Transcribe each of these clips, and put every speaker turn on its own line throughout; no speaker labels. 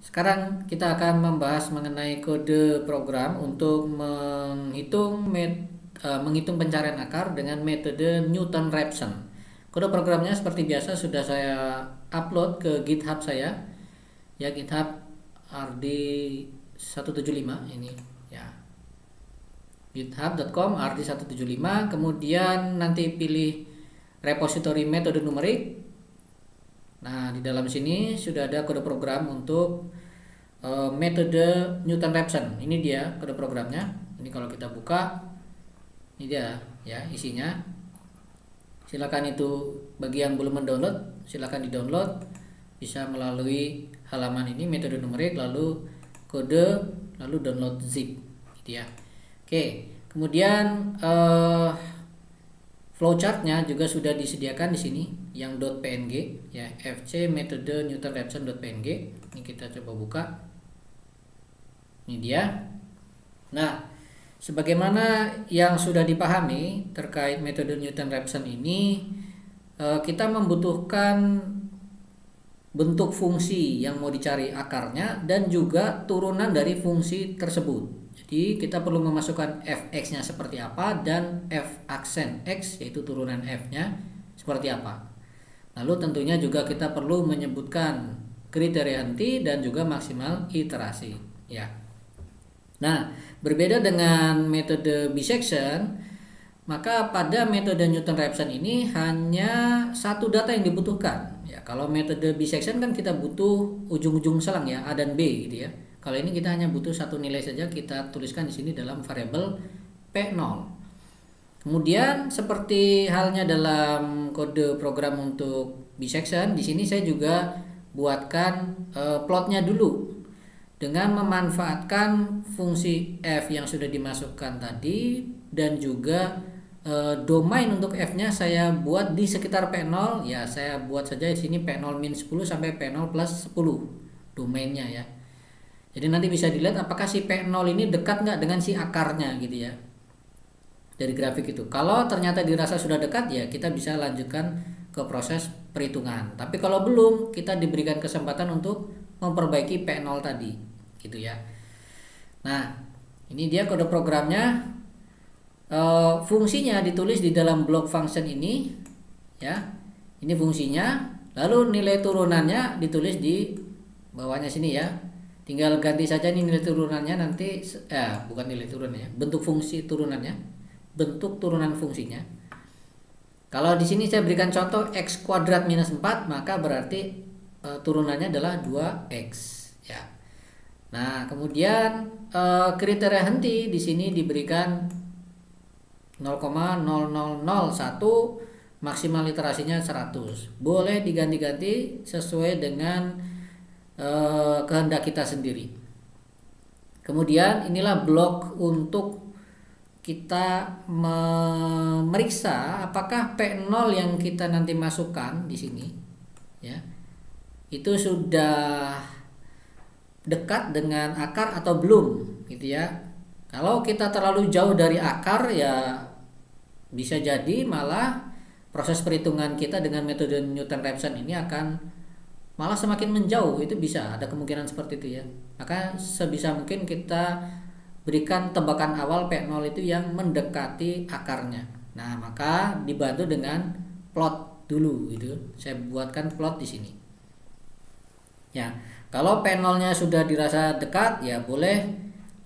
Sekarang kita akan membahas mengenai kode program untuk menghitung pencarian akar dengan metode Newton-Raphson. Kode programnya seperti biasa sudah saya upload ke GitHub saya, ya, GitHub rd175 ini, ya, github.com rd175. Kemudian nanti pilih repository metode numerik. Nah, di dalam sini sudah ada kode program untuk metode Newton-Raphson. Ini dia kode programnya. Ini kalau kita buka, ini dia ya isinya. Silakan itu bagi yang belum mendownload, silakan di-download. Bisa melalui halaman ini metode numerik, lalu kode, lalu download zip, gitu ya. Oke, kemudian flowchartnya juga sudah disediakan di sini yang .png, ya, fc metode Newton-Raphson.png. Ini kita coba buka. Ini dia. Nah, sebagaimana yang sudah dipahami terkait metode Newton-Raphson ini, kita membutuhkan bentuk fungsi yang mau dicari akarnya dan juga turunan dari fungsi tersebut. Jadi kita perlu memasukkan fx-nya seperti apa dan f aksen x, yaitu turunan f-nya, seperti apa. Lalu tentunya juga kita perlu menyebutkan kriteria henti dan juga maksimal iterasi, ya. Nah, berbeda dengan metode bisection, maka pada metode Newton-Raphson ini hanya satu data yang dibutuhkan. Ya, kalau metode bisection kan kita butuh ujung-ujung selang, ya, A dan B, gitu ya. Kalau ini kita hanya butuh satu nilai saja, kita tuliskan di sini dalam variabel P0. Kemudian seperti halnya dalam kode program untuk bisection, di sini saya juga buatkan plotnya dulu dengan memanfaatkan fungsi f yang sudah dimasukkan tadi, dan juga domain untuk f-nya saya buat di sekitar P0, ya, saya buat saja di sini P0 min 10 sampai P0 plus 10 domainnya, ya. Jadi nanti bisa dilihat apakah si P0 ini dekat nggak dengan si akarnya, gitu ya, dari grafik itu. Kalau ternyata dirasa sudah dekat, ya kita bisa lanjutkan ke proses perhitungan. Tapi kalau belum, kita diberikan kesempatan untuk memperbaiki P0 tadi, gitu ya. Nah, ini dia kode programnya. Fungsinya ditulis di dalam block function ini, ya. Ini fungsinya. Lalu nilai turunannya ditulis di bawahnya sini, ya. Tinggal ganti saja nih nilai turunannya nanti, bukan nilai turunannya, bentuk fungsi turunannya, bentuk turunan fungsinya. Kalau di sini saya berikan contoh x kuadrat minus 4, maka berarti turunannya adalah 2x, ya. Nah, kemudian kriteria henti di sini diberikan 0,0001, maksimal iterasinya 100. Boleh diganti-ganti sesuai dengan kehendak kita sendiri. Kemudian inilah blok untuk kita memeriksa apakah P0 yang kita nanti masukkan di sini, ya, itu sudah dekat dengan akar atau belum, gitu ya. Kalau kita terlalu jauh dari akar, ya bisa jadi malah proses perhitungan kita dengan metode Newton-Raphson ini akan malah semakin menjauh. Itu bisa ada kemungkinan seperti itu, ya. Maka sebisa mungkin kita berikan tebakan awal P0 itu yang mendekati akarnya. Nah, maka dibantu dengan plot dulu, gitu. Saya buatkan plot di sini, ya. Kalau P0-nya sudah dirasa dekat, ya boleh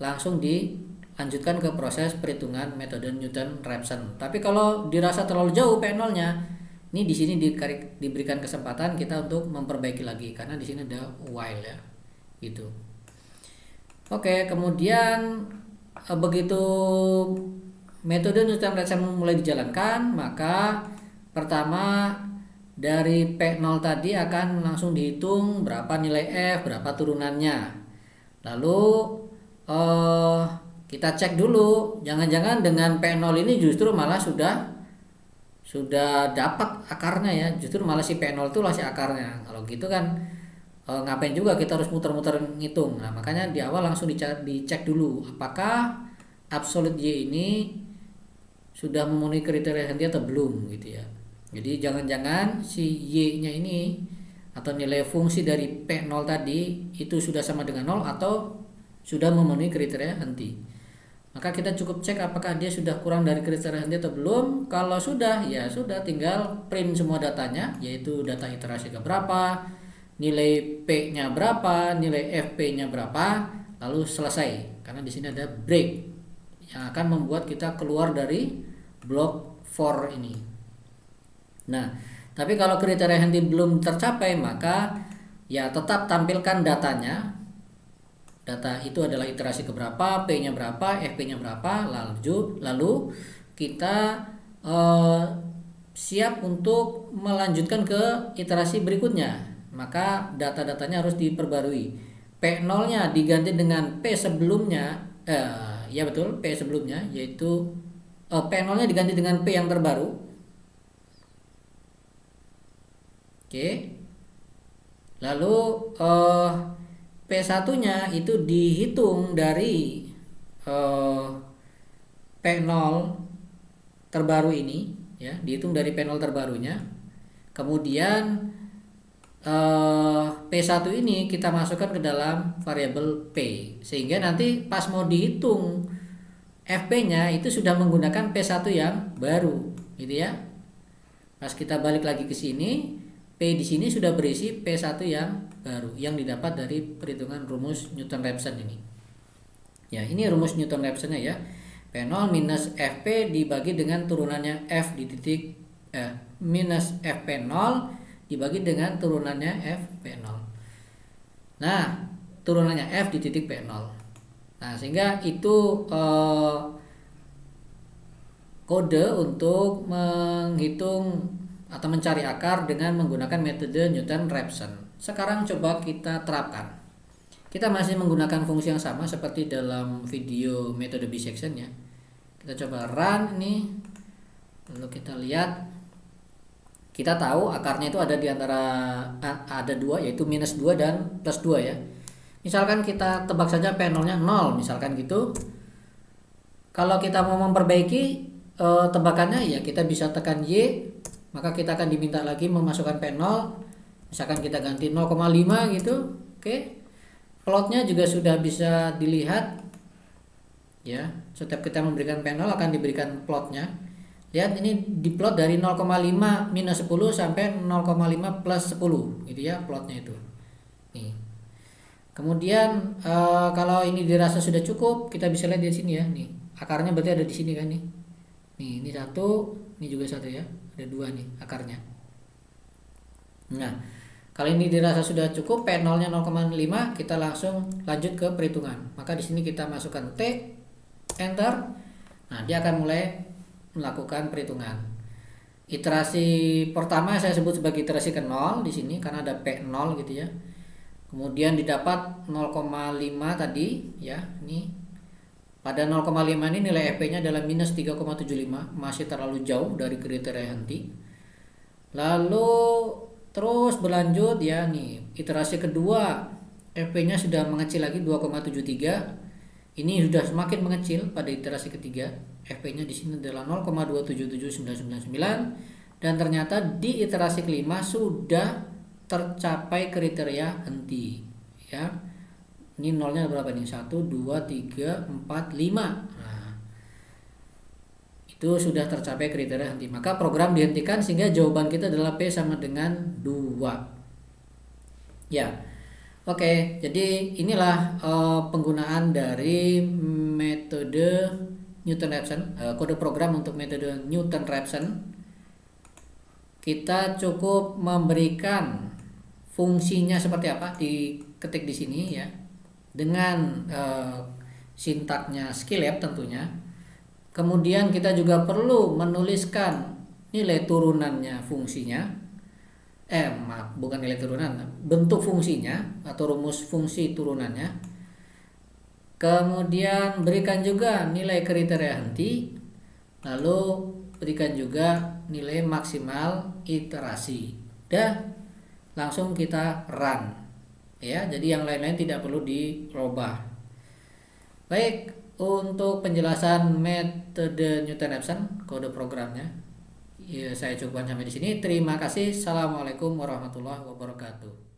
langsung dilanjutkan ke proses perhitungan metode Newton-Raphson. Tapi kalau dirasa terlalu jauh P0-nya, ini di sini diberikan kesempatan kita untuk memperbaiki lagi, karena di sini ada while, ya, gitu. Oke, kemudian begitu metode Newton-Raphson mulai dijalankan, maka pertama dari P0 tadi akan langsung dihitung berapa nilai F, berapa turunannya. Lalu kita cek dulu, jangan-jangan dengan P0 ini justru malah sudah dapat akarnya, ya. Justru malah si P0 itu lah si akarnya. Kalau gitu kan ngapain juga kita harus muter-muter ngitung. Nah, makanya di awal langsung dicek dulu apakah absolute Y ini sudah memenuhi kriteria henti atau belum, gitu ya. Jadi jangan-jangan si Y-nya ini atau nilai fungsi dari P0 tadi itu sudah sama dengan 0 atau sudah memenuhi kriteria henti. Maka kita cukup cek apakah dia sudah kurang dari kriteria henti atau belum. Kalau sudah, ya sudah, tinggal print semua datanya, yaitu data iterasi keberapa, nilai P-nya berapa, nilai FP-nya berapa, lalu selesai. Karena di sini ada break yang akan membuat kita keluar dari blok for ini. Nah, tapi kalau kriteria henti belum tercapai, maka ya tetap tampilkan datanya. Data itu adalah iterasi keberapa, P-nya berapa, FP-nya berapa, lalu kita siap untuk melanjutkan ke iterasi berikutnya. Maka data-datanya harus diperbarui. P0-nya diganti dengan P sebelumnya, ya betul, P sebelumnya, yaitu P0-nya diganti dengan P yang terbaru. Oke. Lalu P1-nya itu dihitung dari P0 terbaru ini, ya, dihitung dari P0 terbarunya. Kemudian P1 ini kita masukkan ke dalam variabel P, sehingga nanti pas mau dihitung FP-nya itu sudah menggunakan P1 yang baru, gitu ya. Pas kita balik lagi ke sini, P di sini sudah berisi P1 yang baru yang didapat dari perhitungan rumus Newton-Raphson ini. Ya, ini rumus Newton-Raphsonnya ya. P0 minus FP dibagi dengan turunannya F di titik minus FP0 dibagi dengan turunannya FP0. Nah, turunannya F di titik P0. Nah, sehingga itu kode untuk menghitung atau mencari akar dengan menggunakan metode Newton-Raphson. Sekarang coba kita terapkan. Kita masih menggunakan fungsi yang sama seperti dalam video metode bisection ya. Kita coba run ini. Lalu kita lihat. Kita tahu akarnya itu ada di antara ada 2, yaitu minus 2 dan plus 2 ya. Misalkan kita tebak saja P0-nya 0 misalkan gitu. Kalau kita mau memperbaiki tebakannya ya kita bisa tekan Y, maka kita akan diminta lagi memasukkan P0. Misalkan kita ganti 0,5 gitu. Oke. Plotnya juga sudah bisa dilihat. Ya, setiap kita memberikan P0 akan diberikan plotnya. Lihat ini diplot dari 0,5 minus 10 sampai 0,5 plus 10 gitu ya plotnya itu. Nih. Kemudian kalau ini dirasa sudah cukup, kita bisa lihat di sini ya. Nih, akarnya berarti ada di sini kan nih. Nih, ini 1, ini juga 1 ya. Ada 2 nih akarnya. Nah, kalau ini dirasa sudah cukup, P0-nya 0,5, kita langsung lanjut ke perhitungan. Maka di sini kita masukkan T, enter. Nah, dia akan mulai melakukan perhitungan. Iterasi pertama saya sebut sebagai iterasi ke 0 di sini karena ada P0 gitu ya. Kemudian didapat 0,5 tadi ya. Ini pada 0,5 ini nilai FP-nya adalah minus 3,75, masih terlalu jauh dari kriteria henti. Lalu terus berlanjut ya nih, iterasi kedua FP-nya sudah mengecil lagi 2,73. Ini sudah semakin mengecil pada iterasi ketiga. FP-nya di sini adalah 0,277999 dan ternyata di iterasi kelima sudah tercapai kriteria henti ya. Ini nolnya berapa nih? 1 2 3 4 5. Nah, itu sudah tercapai kriteria henti. Maka program dihentikan sehingga jawaban kita adalah P sama dengan 2. Ya. Oke, jadi inilah penggunaan dari metode Newton-Raphson, kode program untuk metode Newton-Raphson. Kita cukup memberikan fungsinya seperti apa diketik di sini ya. Dengan sintaknya Scilab tentunya. Kemudian kita juga perlu menuliskan nilai turunannya fungsinya. Bukan nilai turunan, bentuk fungsinya atau rumus fungsi turunannya. Kemudian berikan juga nilai kriteria henti. Lalu berikan juga nilai maksimal iterasi. Dan langsung kita run. Ya, jadi yang lain-lain tidak perlu dirubah. Baik, untuk penjelasan metode Newton-Raphson kode programnya saya cukupkan sampai di sini. Terima kasih. Assalamualaikum warahmatullahi wabarakatuh.